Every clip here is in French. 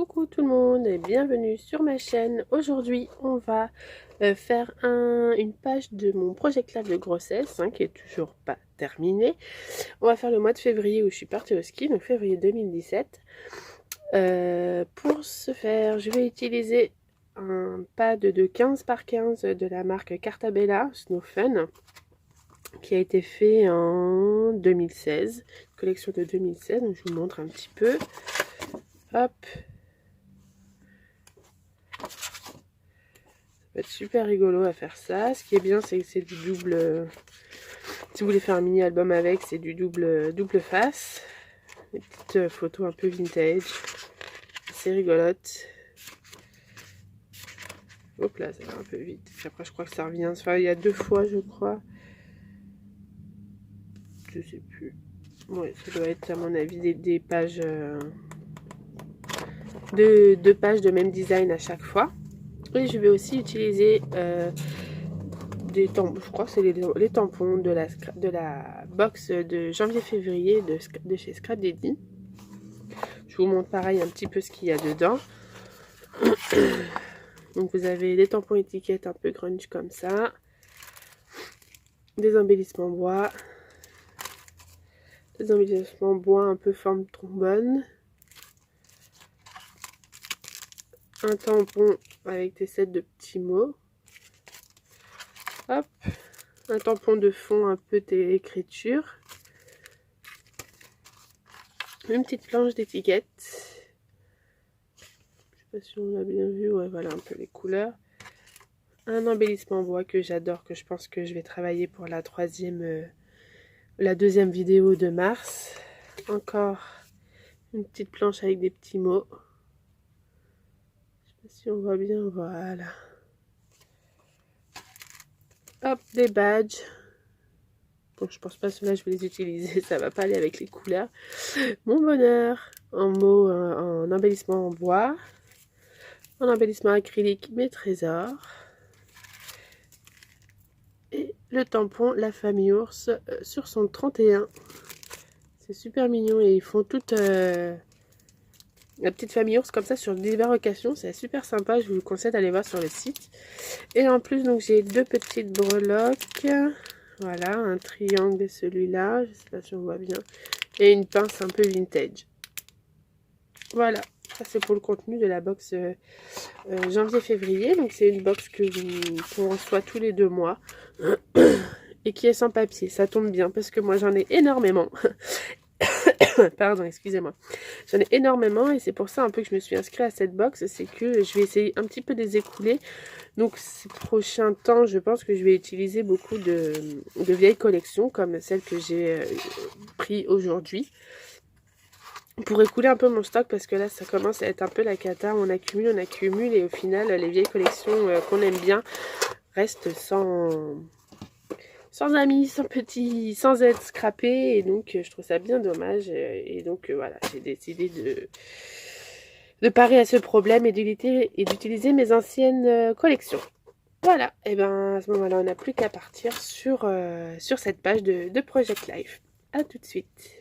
Coucou tout le monde et bienvenue sur ma chaîne. Aujourd'hui on va faire une page de mon Project Life de grossesse qui est toujours pas terminé. On va faire le mois de février où je suis partie au ski, donc février 2017. Pour ce faire, je vais utiliser un pad de 15 par 15 de la marque Cartabella Snow Fun qui a été fait en 2016, collection de 2016, donc je vous montre un petit peu. Hop, ça va être super rigolo à faire ça. Ce qui est bien, c'est que c'est du double. Si vous voulez faire un mini album avec, c'est du double face. Des petites photos un peu vintage. C'est rigolote. Hop là, ça va un peu vite. Puis après, je crois que ça revient. Enfin, il y a 2 fois, je crois. Je sais plus. Ouais, ça doit être à mon avis des pages. Deux pages de même design à chaque fois. Et je vais aussi utiliser des tampons, je crois que c'est les tampons de la box de janvier-février de chez Scrap Daddy. Je vous montre pareil un petit peu ce qu'il y a dedans. Donc vous avez des tampons étiquettes un peu grunge comme ça. Des embellissements bois. Des embellissements bois un peu forme trombone. Un tampon avec des sets de petits mots. Hop, un tampon de fond un peu d'écriture. Une petite planche d'étiquette. Je sais pas si on a bien vu. Ouais, voilà un peu les couleurs. Un embellissement bois que j'adore, que je pense que je vais travailler pour la deuxième vidéo de mars. Encore une petite planche avec des petits mots. Je sais pas si on voit bien, voilà. Hop, des badges. Bon, je pense pas que ceux-là, je vais les utiliser. Ça va pas aller avec les couleurs. Mon bonheur. En mots, en embellissement en bois. En embellissement acrylique, mes trésors. Et le tampon, la famille ours, sur son 31. C'est super mignon. Et ils font toute la petite famille ours comme ça sur diverses occasions. C'est super sympa. Je vous conseille d'aller voir sur le site. Et en plus, donc j'ai 2 petites breloques. Voilà, un triangle, celui-là. Je sais pas si on voit bien. Et une pince un peu vintage. Voilà, ça c'est pour le contenu de la box janvier-février. Donc c'est une box qu'on reçoit tous les 2 mois. Et qui est sans papier. Ça tombe bien parce que moi j'en ai énormément. Pardon, excusez-moi. J'en ai énormément et c'est pour ça un peu que je me suis inscrite à cette box. C'est que je vais essayer un petit peu de les écouler. Donc ces prochains temps, je pense que je vais utiliser beaucoup de vieilles collections comme celle que j'ai pris aujourd'hui. Pour écouler un peu mon stock parce que là ça commence à être un peu la cata. On accumule et au final les vieilles collections qu'on aime bien restent sans amis, sans petits, sans être scrappés, et donc je trouve ça bien dommage, et donc voilà, j'ai décidé de parer à ce problème et d'utiliser mes anciennes collections. Voilà, et ben à ce moment-là, on n'a plus qu'à partir sur cette page de Project Life. A tout de suite.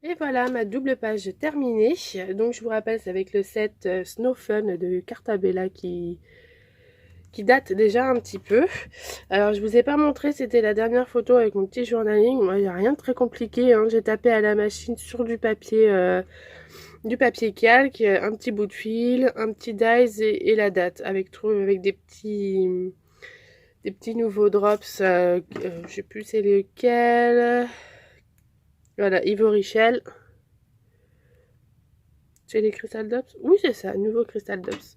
Et voilà ma double page terminée. Donc je vous rappelle, c'est avec le set Snow Fun de Cartabella qui date déjà un petit peu. Alors je vous ai pas montré, c'était la dernière photo avec mon petit journaling. Moi il n'y a rien de très compliqué, hein. J'ai tapé à la machine sur du papier calque, un petit bout de fil, un petit dies et la date avec des petits nouveaux drops. Je sais plus c'est lequel. Voilà, Yves Richel. C'est les Crystal Dops? Oui, c'est ça, nouveau Crystal Dops.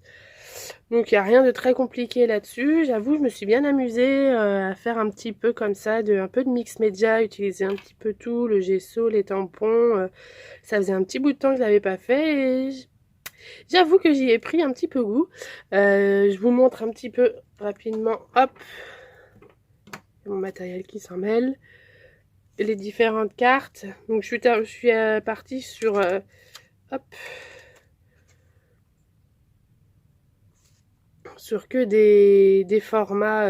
Donc, il n'y a rien de très compliqué là-dessus. J'avoue, je me suis bien amusée à faire un petit peu comme ça, un peu de mix média, utiliser un petit peu tout, le gesso, les tampons. Ça faisait un petit bout de temps que je ne l'avais pas fait et j'avoue que j'y ai pris un petit peu goût. Je vous montre un petit peu rapidement, hop, mon matériel qui s'en mêle, les différentes cartes. Donc, je suis partie sur... hop, sur que des formats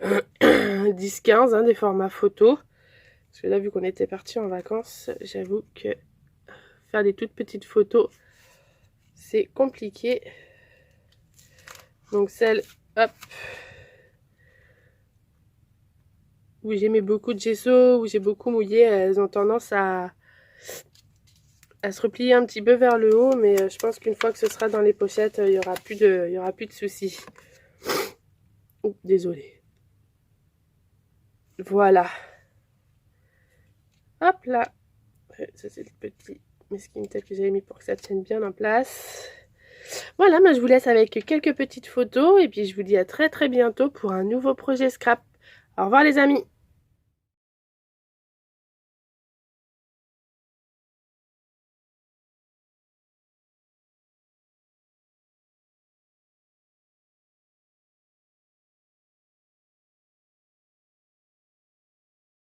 10-15, hein, des formats photos. Parce que là, vu qu'on était parti en vacances, j'avoue que faire des toutes petites photos, c'est compliqué. Donc celles, hop, où j'ai mis beaucoup de gesso, où j'ai beaucoup mouillé, elles ont tendance à se replier un petit peu vers le haut, mais je pense qu'une fois que ce sera dans les pochettes, il n'y aura plus de soucis. Oh, désolé. Voilà. Hop là. Ça c'est le petit mesquine tape que j'avais mis pour que ça tienne bien en place. Voilà, moi je vous laisse avec quelques petites photos et puis je vous dis à très bientôt pour un nouveau projet scrap. Au revoir les amis.